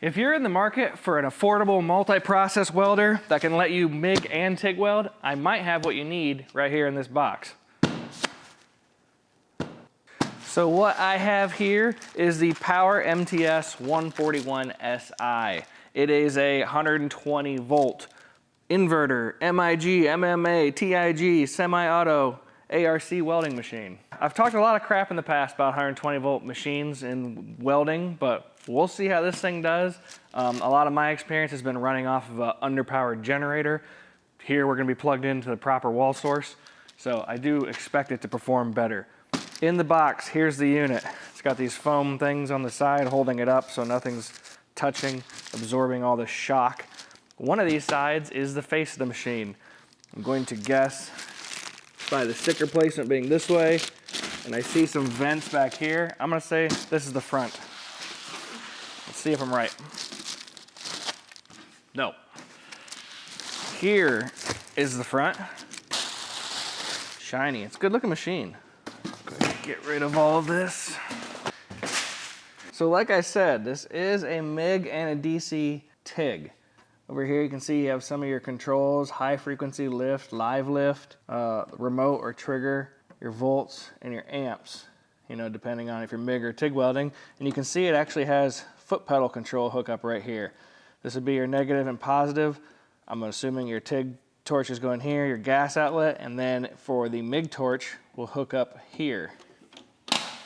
If you're in the market for an affordable multi-process welder that can let you MIG and TIG weld, I might have what you need right here in this box. So what I have here is the PowerMTS 141 SI. It is a 120 volt inverter, MIG, MMA, TIG, semi-auto, ARC welding machine. I've talked a lot of crap in the past about 120 volt machines in welding, but we'll see how this thing does. A lot of my experience has been running off of an underpowered generator. Here we're gonna be plugged into the proper wall source, so I do expect it to perform better. In the box, here's the unit. It's got these foam things on the side holding it up so nothing's touching, absorbing all the shock. One of these sides is the face of the machine. I'm going to guess by the sticker placement being this way, and I see some vents back here. I'm gonna say this is the front. Let's see if I'm right. No. Here is the front. Shiny, it's a good looking machine. Get rid of all of this. So like I said, this is a MIG and a DC TIG. Over here you can see you have some of your controls, high frequency lift, live lift, remote or trigger, your volts, and your amps, you know, depending on if you're MIG or TIG welding. And you can see it actually has foot pedal control hookup right here. This would be your negative and positive. I'm assuming your TIG torch is going here, your gas outlet, and then for the MIG torch, we'll hook up here.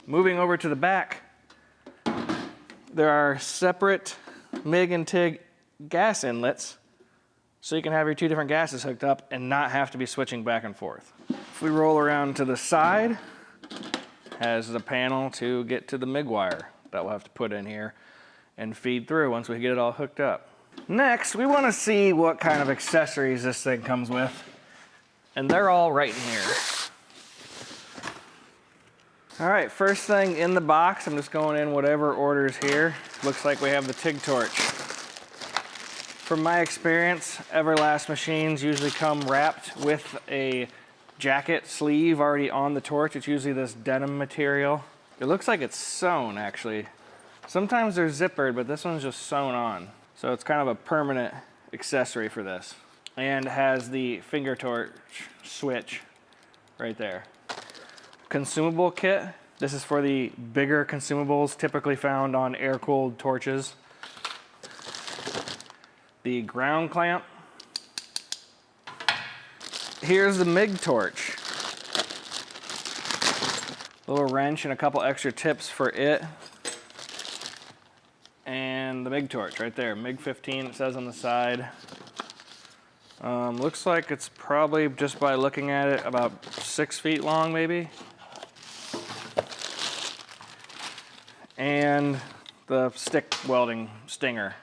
Moving over to the back, there are separate MIG and TIG gas inlets, so you can have your two different gases hooked up and not have to be switching back and forth. If we roll around to the side, has the panel to get to the MIG wire that we'll have to put in here and feed through once we get it all hooked up. Next, we want to see what kind of accessories this thing comes with, and they're all right in here. All right, first thing in the box, I'm just going in whatever order is here. Looks like we have the TIG torch. From my experience, Everlast machines usually come wrapped with a jacket sleeve already on the torch. It's usually this denim material. It looks like it's sewn, actually. Sometimes they're zippered, but this one's just sewn on. So it's kind of a permanent accessory for this. And has the finger torch switch right there. Consumable kit. This is for the bigger consumables typically found on air-cooled torches. The ground clamp. Here's the MIG torch. A little wrench and a couple extra tips for it. And the MIG torch right there, MIG 15 it says on the side. Looks like it's probably, just by looking at it, about 6 feet long maybe. And the stick welding stinger.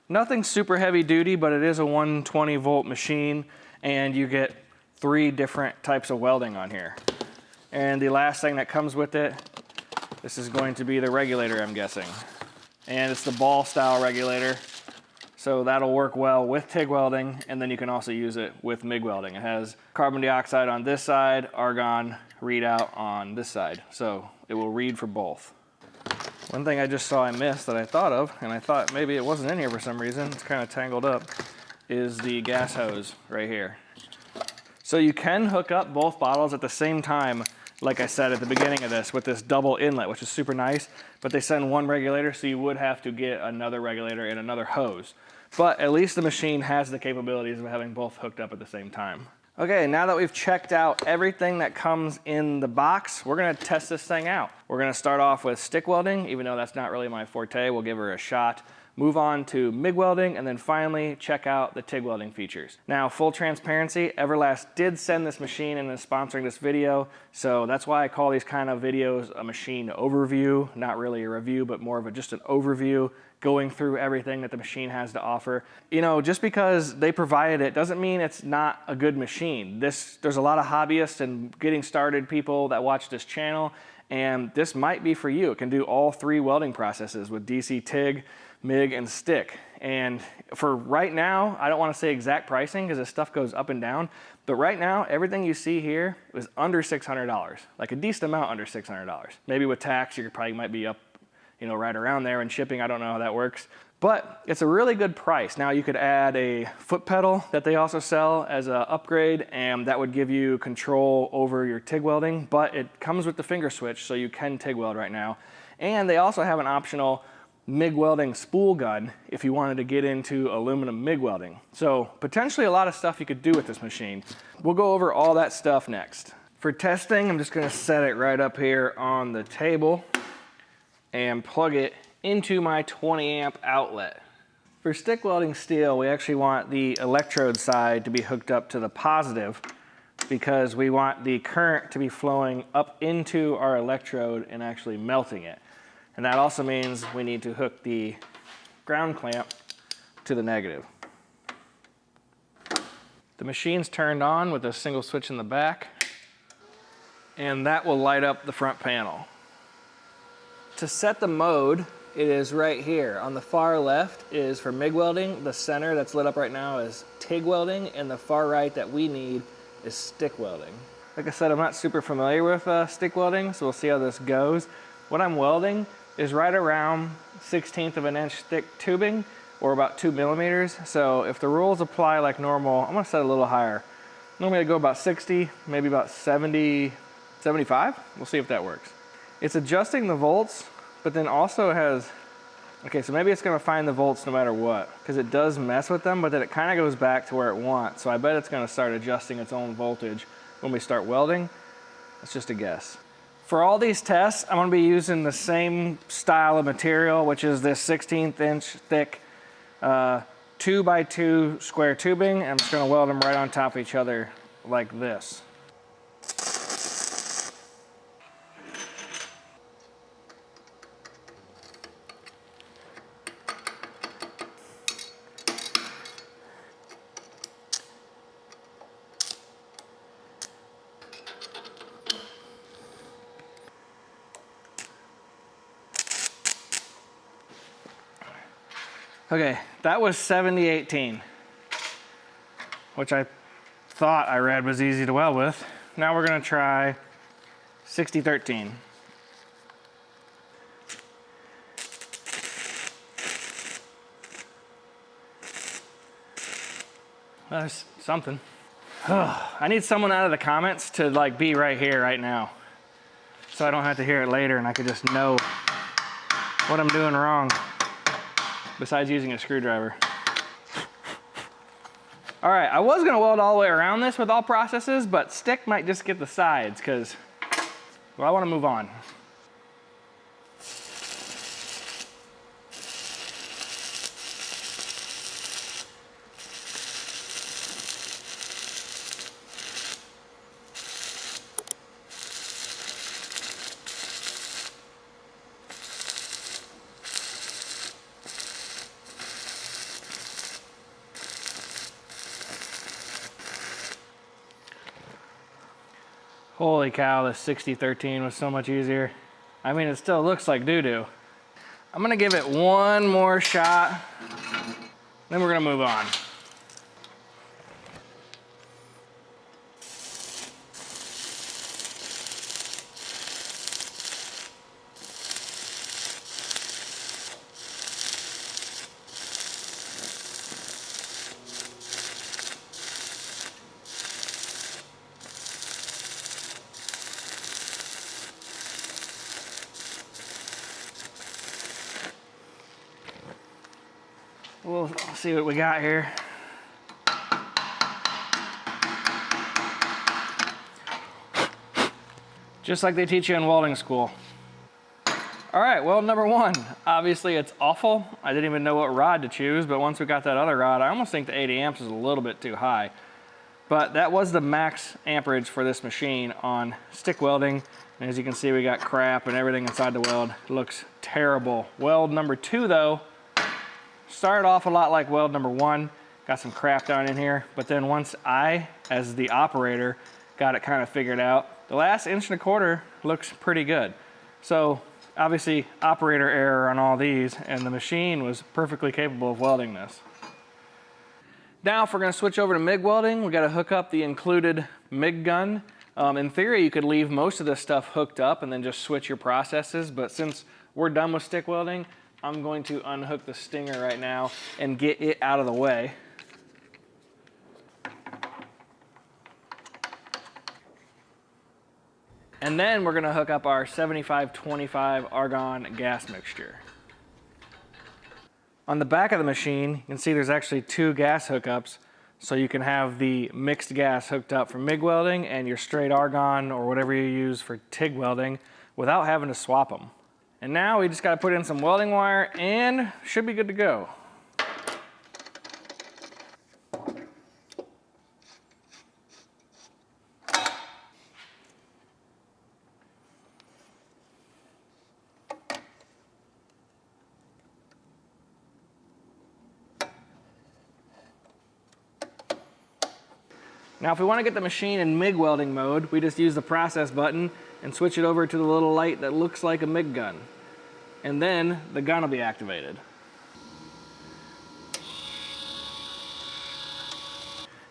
Nothing super heavy duty, but it is a 120 volt machine, and you get 3 different types of welding on here. And the last thing that comes with it, this is going to be the regulator, I'm guessing. And it's the ball style regulator, so that'll work well with TIG welding, and then you can also use it with MIG welding. It has carbon dioxide on this side, argon readout on this side, so it will read for both. One thing I just saw I missed that I thought of, and I thought maybe it wasn't in here for some reason, it's kind of tangled up, is the gas hose right here. So you can hook up both bottles at the same time, like I said at the beginning of this, with this double inlet, which is super nice, but they send one regulator, so you would have to get another regulator and another hose. But at least the machine has the capabilities of having both hooked up at the same time. Okay, now that we've checked out everything that comes in the box, we're gonna test this thing out. We're gonna start off with stick welding, even though that's not really my forte, we'll give her a shot. Move on to MIG welding, and then finally check out the TIG welding features. Now, full transparency, Everlast did send this machine and is sponsoring this video, so that's why I call these kind of videos a machine overview, not really a review, but more of just an overview, going through everything that the machine has to offer. You know, just because they provided it doesn't mean it's not a good machine. There's a lot of hobbyists and getting started people that watch this channel, and this might be for you. It can do all 3 welding processes with DC TIG, MIG, and stick. And for right now, I don't want to say exact pricing because this stuff goes up and down, but right now, everything you see here is under $600, like a decent amount under $600. Maybe with tax, you probably might be up, you know, right around there, and shipping, I don't know how that works. But it's a really good price. Now you could add a foot pedal that they also sell as an upgrade, and that would give you control over your TIG welding, but it comes with the finger switch, so you can TIG weld right now. And they also have an optional MIG welding spool gun if you wanted to get into aluminum MIG welding. So potentially a lot of stuff you could do with this machine. We'll go over all that stuff next. For testing, I'm just gonna set it right up here on the table and plug it into my 20 amp outlet. For stick welding steel, we actually want the electrode side to be hooked up to the positive because we want the current to be flowing up into our electrode and actually melting it. And that also means we need to hook the ground clamp to the negative. The machine's turned on with a single switch in the back, and that will light up the front panel. To set the mode, it is right here. On the far left is for MIG welding. The center that's lit up right now is TIG welding, and the far right that we need is stick welding. Like I said, I'm not super familiar with stick welding, so we'll see how this goes. What I'm welding is right around 1/16 of an inch thick tubing, or about 2 millimeters. So if the rules apply like normal, I'm gonna set it a little higher. Normally I go about 60, maybe about 70, 75. We'll see if that works. It's adjusting the volts, but then also has, okay, so maybe it's gonna find the volts no matter what, because it does mess with them, but then it kind of goes back to where it wants. So I bet it's gonna start adjusting its own voltage when we start welding. That's just a guess. For all these tests, I'm gonna be using the same style of material, which is this 1/16 inch thick 2x2 square tubing. And I'm just gonna weld them right on top of each other like this. Okay, that was 70-18, which I thought I read was easy to weld with. Now we're gonna try 60-13. That's something. I need someone out of the comments to like be right here, right now, so I don't have to hear it later and I could just know what I'm doing wrong. Besides using a screwdriver. All right, I was gonna weld all the way around this with all processes, but stick might just get the sides because, well, I wanna move on. Holy cow, this 60-13 was so much easier. I mean, it still looks like doo-doo. I'm gonna give it one more shot, then we're gonna move on. We'll see what we got here. Just like they teach you in welding school. All right, weld number one. Obviously it's awful. I didn't even know what rod to choose, but once we got that other rod, I almost think the 80 amps is a little bit too high. But that was the max amperage for this machine on stick welding. And as you can see, we got crap and everything inside the weld. It looks terrible. Weld number two though, started off a lot like weld number one, got some crap down in here, but then once I, as the operator, got it kind of figured out, the last 1.25 inches looks pretty good. So obviously operator error on all these, and the machine was perfectly capable of welding this. Now if we're gonna switch over to MIG welding, we gotta hook up the included MIG gun. In theory, you could leave most of this stuff hooked up and then just switch your processes, but since we're done with stick welding. I'm going to unhook the stinger right now and get it out of the way. And then we're gonna hook up our 75-25 argon gas mixture. On the back of the machine, you can see there's actually 2 gas hookups, so you can have the mixed gas hooked up for MIG welding and your straight argon or whatever you use for TIG welding without having to swap them. And now we just gotta put in some welding wire and should be good to go. Now if we want to get the machine in MIG welding mode, we just use the process button and switch it over to the little light that looks like a MIG gun. And then the gun will be activated.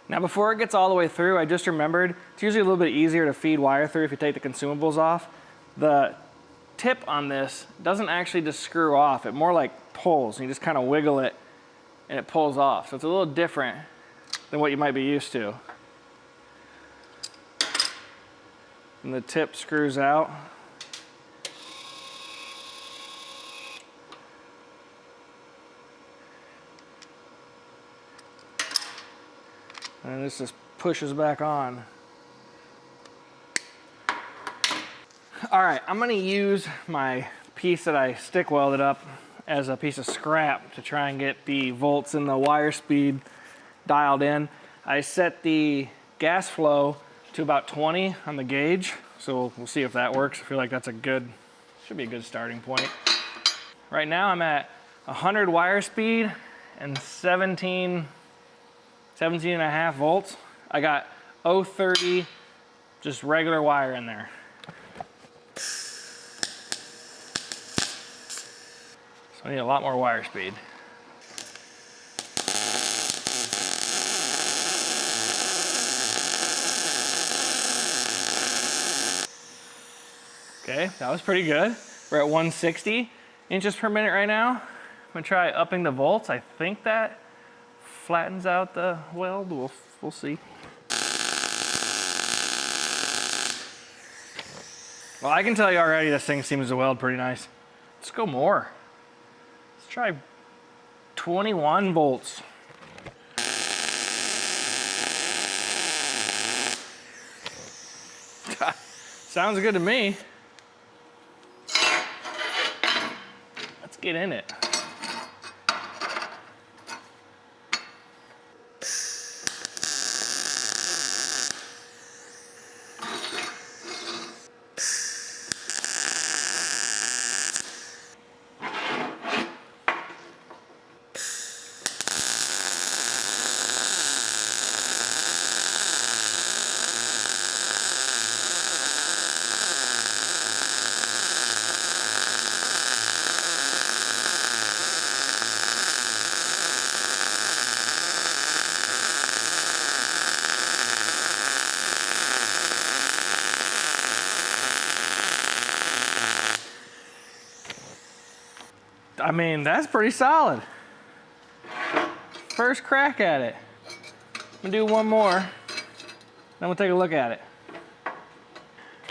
Now before it gets all the way through, I just remembered, it's usually a little bit easier to feed wire through if you take the consumables off. The tip on this doesn't actually just screw off, it more like pulls. You just kind of wiggle it and it pulls off. So it's a little different than what you might be used to. And the tip screws out. And this just pushes back on. All right, I'm gonna use my piece that I stick welded up as a piece of scrap to try and get the volts and the wire speed dialed in. I set the gas flow to about 20 on the gauge, so we'll see if that works. I feel like that's should be a good starting point. Right now I'm at 100 wire speed and 17 and a half volts. I got 030 just regular wire in there. So I need a lot more wire speed. Okay, that was pretty good. We're at 160 inches per minute right now. I'm gonna try upping the volts. I think that flattens out the weld. We'll see. Well, I can tell you already this thing seems to weld pretty nice. Let's go more. Let's try 21 volts. Sounds good to me. Let's get in it. I mean, that's pretty solid. First crack at it. I'm gonna do one more, then we'll take a look at it.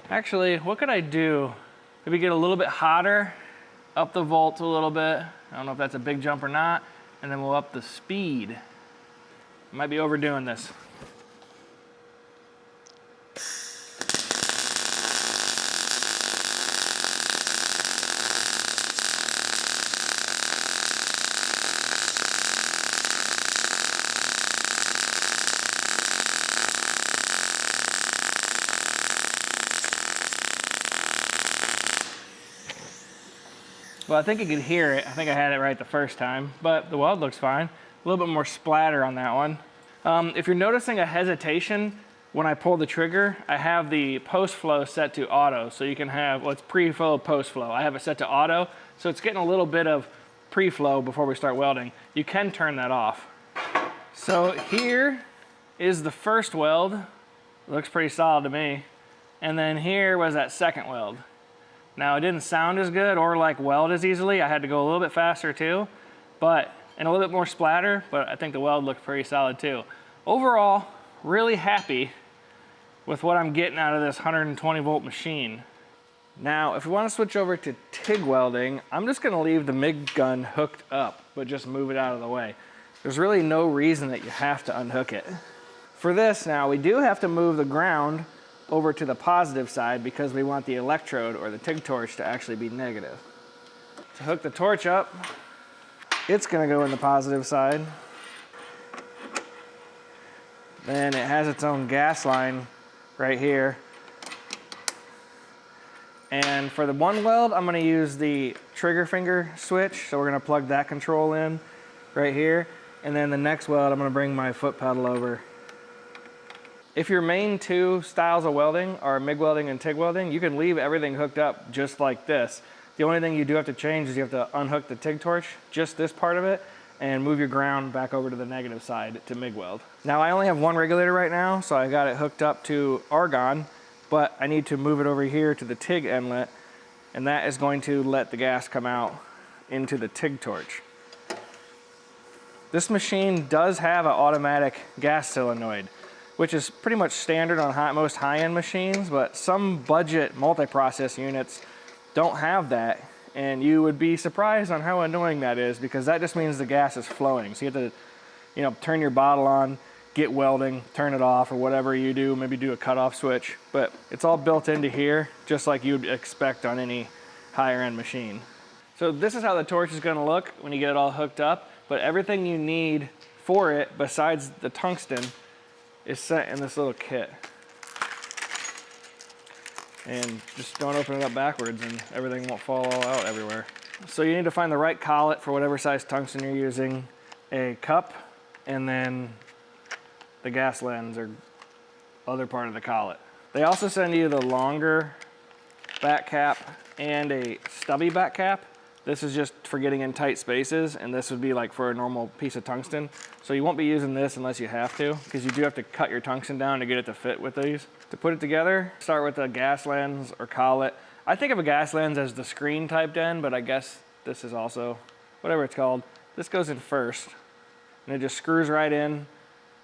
Actually, what could I do? Maybe get a little bit hotter, up the volts a little bit. I don't know if that's a big jump or not, and then we'll up the speed. Might be overdoing this. Well, I think you could hear it. I think I had it right the first time, but the weld looks fine. A little bit more splatter on that one. If you're noticing a hesitation when I pull the trigger, I have the post flow set to auto. So you can have, well, it's pre-flow, post flow. I have it set to auto, so it's getting a little bit of pre-flow before we start welding. You can turn that off. So here is the first weld. Looks pretty solid to me. And then here was that second weld. Now it didn't sound as good or like weld as easily. I had to go a little bit faster too, and a little bit more splatter, but I think the weld looked pretty solid too. Overall, really happy with what I'm getting out of this 120 volt machine. Now, if we want to switch over to TIG welding, I'm just going to leave the MIG gun hooked up, but just move it out of the way. There's really no reason that you have to unhook it. For this now, we do have to move the ground over to the positive side because we want the electrode or the TIG torch to actually be negative. To hook the torch up, it's going to go in the positive side. Then it has its own gas line right here. And for the one weld, I'm going to use the trigger finger switch. So we're going to plug that control in right here. And then the next weld, I'm going to bring my foot pedal over. If your main two styles of welding are MIG welding and TIG welding, you can leave everything hooked up just like this. The only thing you do have to change is you have to unhook the TIG torch, just this part of it, and move your ground back over to the negative side to MIG weld. Now I only have one regulator right now, so I got it hooked up to argon, but I need to move it over here to the TIG inlet, and that is going to let the gas come out into the TIG torch. This machine does have an automatic gas solenoid, which is pretty much standard on most high-end machines, but some budget multi-process units don't have that, and you would be surprised on how annoying that is, because that just means the gas is flowing. So you have to, turn your bottle on, get welding, turn it off, or whatever you do, maybe do a cutoff switch, but it's all built into here, just like you'd expect on any higher end machine. So this is how the torch is gonna look when you get it all hooked up, but everything you need for it, besides the tungsten, is set in this little kit. And just don't open it up backwards and everything won't fall all out everywhere. So you need to find the right collet for whatever size tungsten you're using, a cup, and then the gas lens or other part of the collet. They also send you the longer back cap and a stubby back cap. This is just for getting in tight spaces, and this would be like for a normal piece of tungsten. So you won't be using this unless you have to, because you do have to cut your tungsten down to get it to fit with these. To put it together, start with a gas lens or collet. I think of a gas lens as the screen typed end, but I guess this is also, whatever it's called. This goes in first, and it just screws right in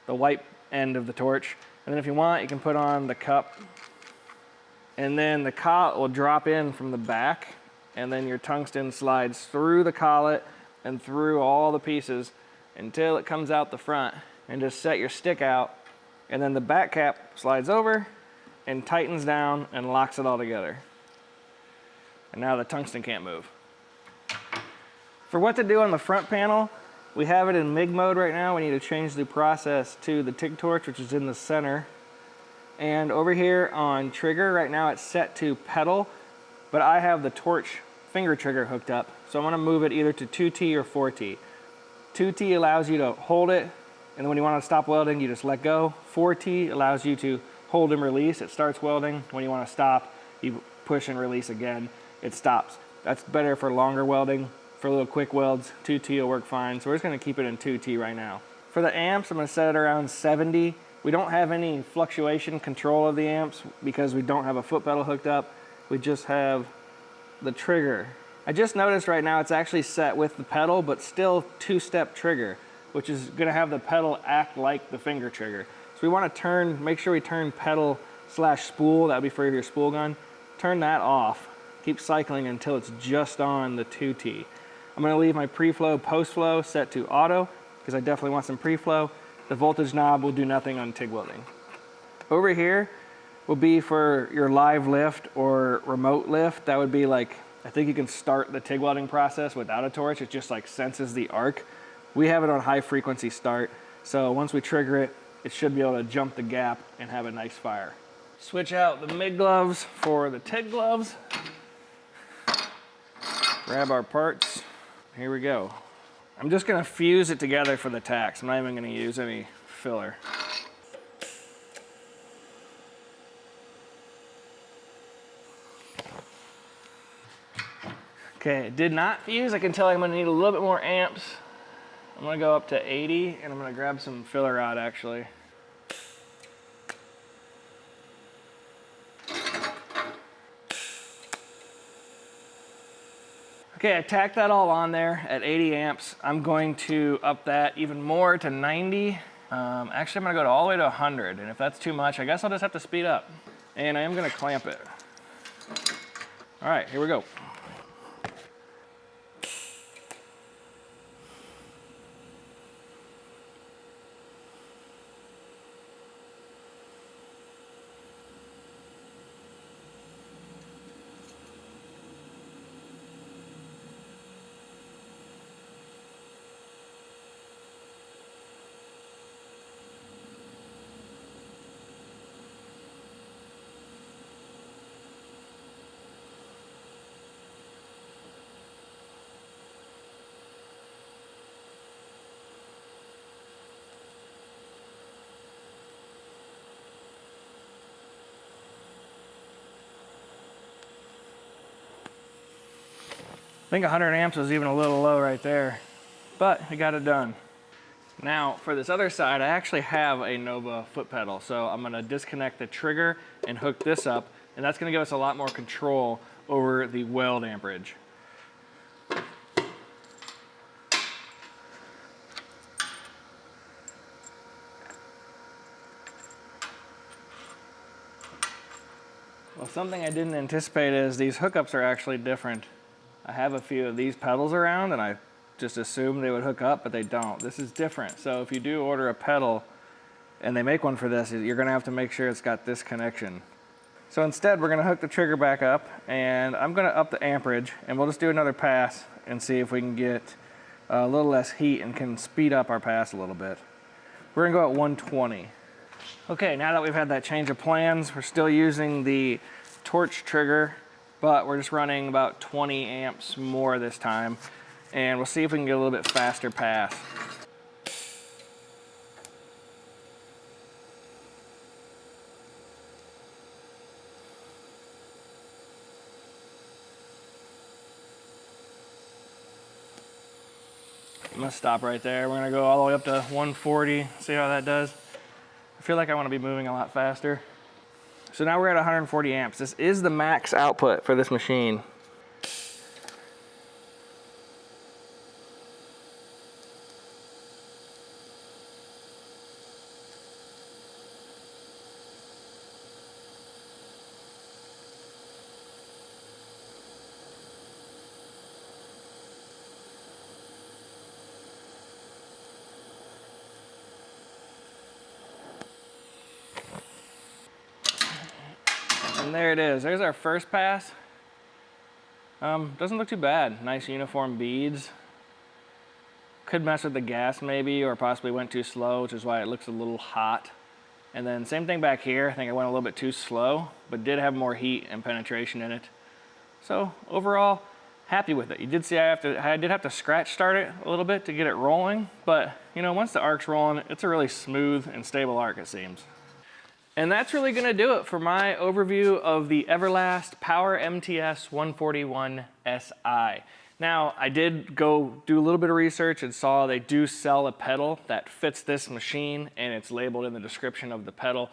the white end of the torch. And then if you want, you can put on the cup, and then the collet will drop in from the back, and then your tungsten slides through the collet and through all the pieces until it comes out the front, and just set your stick out, and then the back cap slides over and tightens down and locks it all together. And now the tungsten can't move. For what to do on the front panel, we have it in MIG mode right now. We need to change the process to the TIG torch, which is in the center. And over here on trigger, right now it's set to pedal, but I have the torch finger trigger hooked up. So I'm gonna move it either to 2T or 4T. 2T allows you to hold it, and then when you wanna stop welding, you just let go. 4T allows you to hold and release. It starts welding. When you wanna stop, you push and release again. It stops. That's better for longer welding. For little quick welds, 2T will work fine. So we're just gonna keep it in 2T right now. For the amps, I'm gonna set it around 70. We don't have any fluctuation control of the amps because we don't have a foot pedal hooked up. We just have the trigger. I just noticed right now it's actually set with the pedal, but still two-step trigger, which is gonna have the pedal act like the finger trigger. So we wanna make sure we turn pedal / spool, that would be for your spool gun. Turn that off. Keep cycling until it's just on the 2T. I'm gonna leave my pre-flow, post-flow set to auto, because I definitely want some pre-flow. The voltage knob will do nothing on TIG welding. Over here will be for your live lift or remote lift. That would be like, I think you can start the TIG welding process without a torch. It just like senses the arc. We have it on high frequency start. So once we trigger it, it should be able to jump the gap and have a nice fire. Switch out the MIG gloves for the TIG gloves. Grab our parts. Here we go. I'm just gonna fuse it together for the tacks. I'm not even gonna use any filler. Okay, it did not fuse. I can tell I'm gonna need a little bit more amps. I'm gonna go up to 80 and I'm gonna grab some filler out actually. Okay, I tacked that all on there at 80 amps. I'm going to up that even more to 90. Actually, I'm gonna go all the way to 100, and if that's too much, I guess I'll just have to speed up. And I am gonna clamp it. All right, here we go. I think 100 amps was even a little low right there, but I got it done. Now for this other side, I actually have a Nova foot pedal, so I'm gonna disconnect the trigger and hook this up, and that's gonna give us a lot more control over the weld amperage. Well, something I didn't anticipate is these hookups are actually different. I have a few of these pedals around and I just assumed they would hook up, but they don't. This is different. So if you do order a pedal and they make one for this, you're gonna have to make sure it's got this connection. So instead, we're gonna hook the trigger back up and I'm gonna up the amperage and we'll just do another pass and see if we can get a little less heat and can speed up our pass a little bit. We're gonna go at 120. Okay, now that we've had that change of plans, we're still using the torch trigger, but we're just running about 20 amps more this time. And we'll see if we can get a little bit faster pass. I'm gonna stop right there. We're gonna go all the way up to 140, see how that does. I feel like I wanna be moving a lot faster. So now we're at 140 amps. This is the max output for this machine. And there it is. There's our first pass. Doesn't look too bad. Nice uniform beads. Could mess with the gas maybe, or possibly went too slow, which is why it looks a little hot. And then same thing back here. I think I went a little bit too slow, but did have more heat and penetration in it. So overall, happy with it. You did see I did have to scratch start it a little bit to get it rolling, but you know, once the arc's rolling, it's a really smooth and stable arc, it seems. And that's really gonna do it for my overview of the Everlast PowerMTS 141 SI. Now, I did go do a little bit of research and saw they do sell a pedal that fits this machine, and it's labeled in the description of the pedal.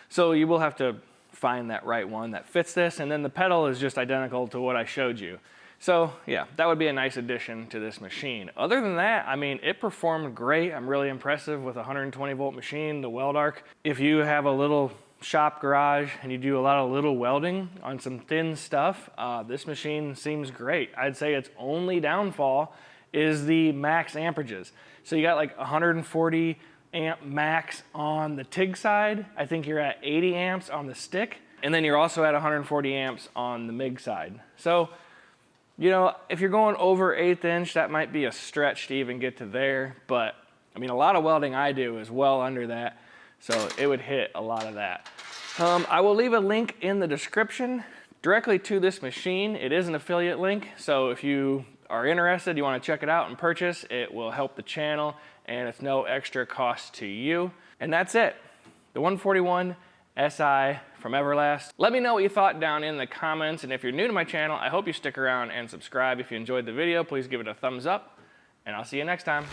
So you will have to find that right one that fits this, and then the pedal is just identical to what I showed you. So yeah, that would be a nice addition to this machine. Other than that, I mean, it performed great. I'm really impressive with a 120 volt machine, the weld arc. If you have a little shop garage and you do a lot of little welding on some thin stuff, this machine seems great. I'd say its only downfall is the max amperages. So you got like 140 amp max on the TIG side. I think you're at 80 amps on the stick. And then you're also at 140 amps on the MIG side. So, you know, if you're going over 1/8 inch, that might be a stretch to even get to there. But I mean, a lot of welding I do is well under that. So it would hit a lot of that. I will leave a link in the description directly to this machine. It is an affiliate link. So if you are interested, you want to check it out and purchase, it will help the channel and it's no extra cost to you. And that's it. The 141 SI from Everlast. Let me know what you thought down in the comments, and if you're new to my channel, I hope you stick around and subscribe. If you enjoyed the video, please give it a thumbs up, and I'll see you next time.